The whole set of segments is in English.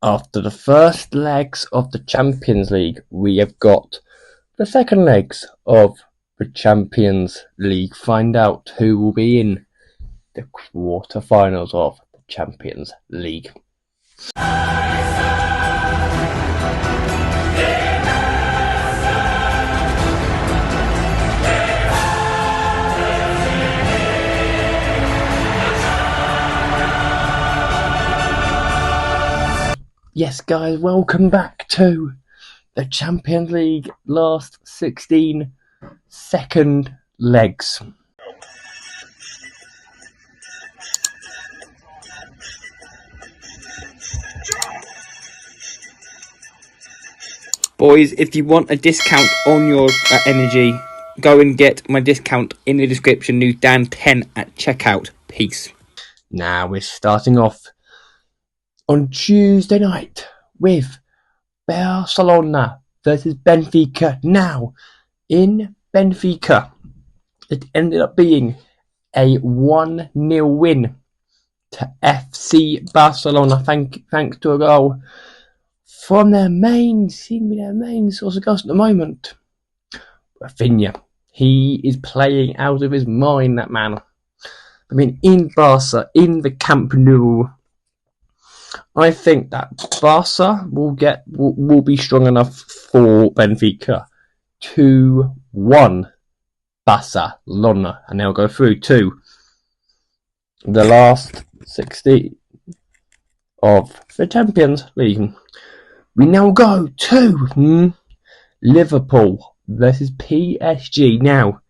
After the first legs of the Champions League, we have got the second legs of the Champions League. Find out who will be in the quarterfinals of the Champions League. Yes, guys, welcome back to the Champions League last 16 second legs. Boys, if you want a discount on your energy, go and get my discount in the description. New Dan 10 at checkout. Peace. Now we're starting off on Tuesday night with Barcelona versus Benfica. Now, in Benfica, it ended up being a 1-0 win to FC Barcelona, thanks to a goal from their main source of goals at the moment, Rafinha. He is playing out of his mind, that man. I mean, in Barca, in the Camp Nou, I think that Barca will be strong enough for Benfica. 2-1 Barcelona, and they'll go through to the last 16 of the Champions League. We now go to Liverpool versus PSG. Now,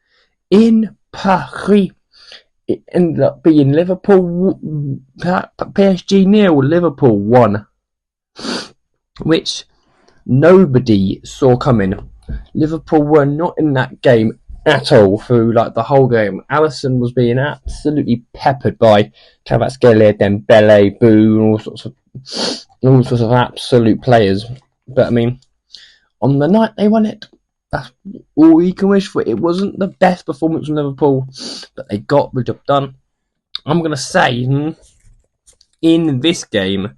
in Paris, it ended up being PSG 0, Liverpool 1, which nobody saw coming. Liverpool were not in that game at all through the whole game. Alisson was being absolutely peppered by Kvaratskhelia, Dembele, Boo, and all sorts of absolute players. But I mean, on the night they won it, that's all you can wish for. It wasn't the best performance from Liverpool, but they got the job done. I'm going to say, in this game,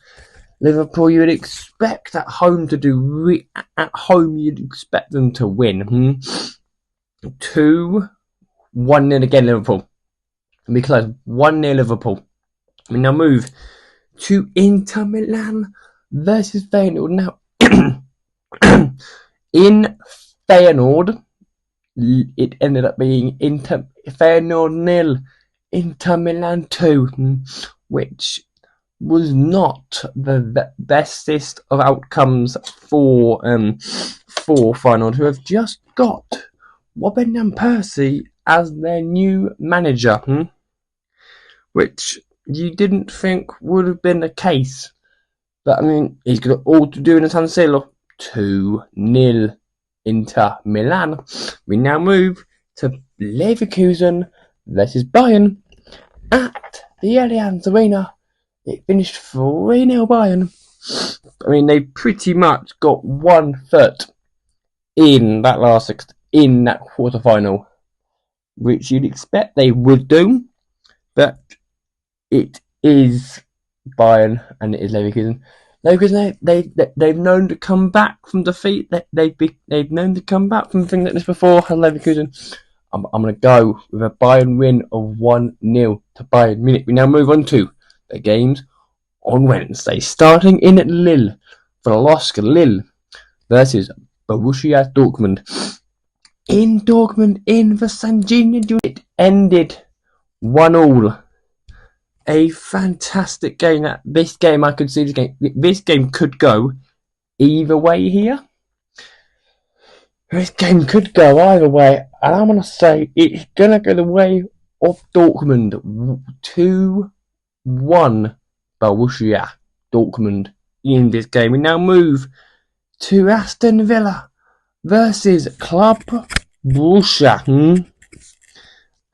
Liverpool, you would expect at home to do. At home, you'd expect them to win. 2-1 again, Liverpool. Be close. 1-0 Liverpool. We now move to Inter Milan versus Feyenoord. Now, in Feyenoord, it ended up being Feyenoord 0, Inter Milan 2, which was not the bestest of outcomes for Feyenoord, who have just got Robin van Persie as their new manager, which you didn't think would have been the case. But I mean, he's got all to do in the San Siro. 2-0 Inter Milan. We now move to Leverkusen versus Bayern at the Allianz Arena. It finished 3-0 Bayern. I mean, they pretty much got 1 foot in that quarterfinal, which you'd expect they would do, but it is Bayern and it is Leverkusen. Leverkusen, they've known to come back from defeat. They've known to come back from things like this before. Leverkusen, I'm going to go with a Bayern win of 1-0 to Bayern Munich. We now move on to the games on Wednesday, starting in Lille for the LOSC. Lille versus Borussia Dortmund. In Dortmund, in the St. Genius, it ended 1-1. A fantastic game. This game, I could see this game. This game could go either way here. This game could go either way, and I'm going to say it's going to go the way of Dortmund. 2-1 Borussia Dortmund in this game. We now move to Aston Villa versus Club Brugge.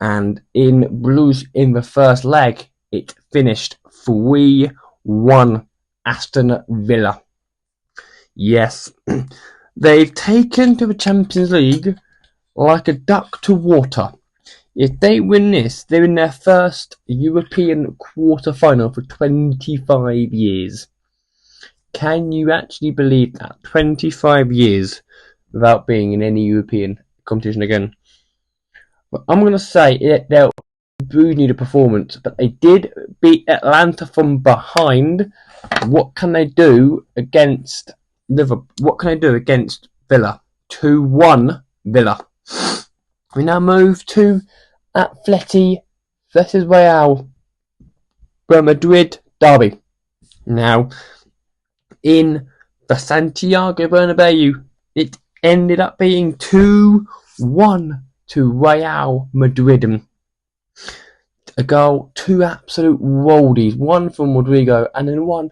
And in Bruges, in the first leg, it finished 3-1 Aston Villa. Yes, they've taken to the Champions League like a duck to water. If they win this, they're in their first European quarter-final for 25 years. Can you actually believe that? 25 years without being in any European competition again. But I'm going to say they'll need a performance, but they did beat Atlanta from behind. What can they do against Liverpool? What can they do against Villa? 2-1 Villa. We now move to Atleti versus Real Madrid derby. Now, in the Santiago Bernabeu, it ended up being 2-1 to Real Madrid. A goal, two absolute worldies, one from Rodrigo and then one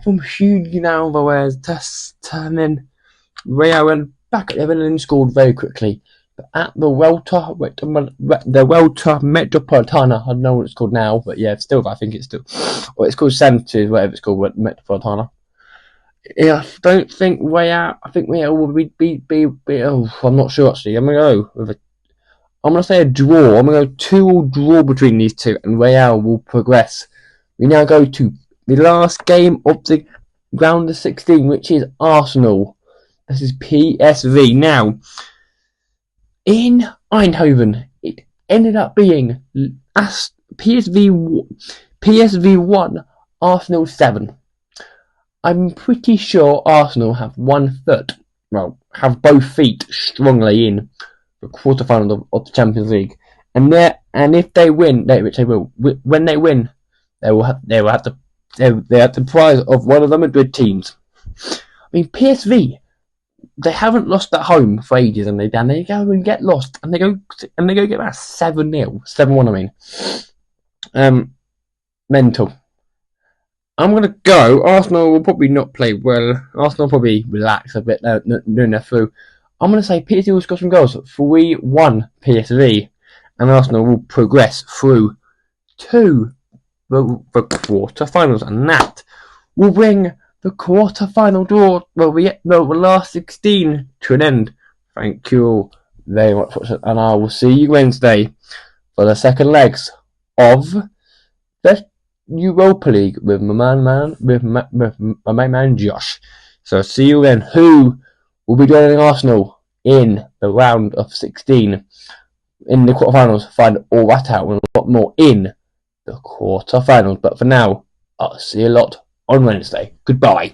from Julian Alvarez, and then Real went back at the end and scored very quickly. But at the Welter Metropolitana, I don't know what it's called now, but yeah, still, I think it's still, or it's called Sanchez, whatever it's called, Metropolitana. Yeah, I don't think Real. I think Real will be. I'm not sure actually. I'm gonna say a draw. I'm gonna go 2-2 draw between these two, and Real will progress. We now go to the last game of the round of 16, which is Arsenal. This is PSV. Now, in Eindhoven, it ended up being PSV 1, Arsenal 7. I'm pretty sure Arsenal have have both feet strongly in the quarterfinal of the Champions League, and if they win, which they will, when they win, they will have the prize of one of the Madrid teams. I mean, PSV, they haven't lost at home for ages, and they go and get lost, and they go get that 7-0, 7-1. Mental. I'm going to go. Arsenal will probably not play well. Arsenal will probably relax a bit doing their through. I'm going to say PSV will score some goals. 3-1 PSV. And Arsenal will progress through to the quarter-finals. And that will bring the quarter-final draw, the last 16 to an end. Thank you all very much for watching. And I will see you Wednesday for the second legs of the Europa League with my man Josh. So see you then. Who will be joining Arsenal in the round of 16 in the quarterfinals? Find all that out and a lot more in the quarterfinals. But for now, I'll see you a lot on Wednesday. Goodbye.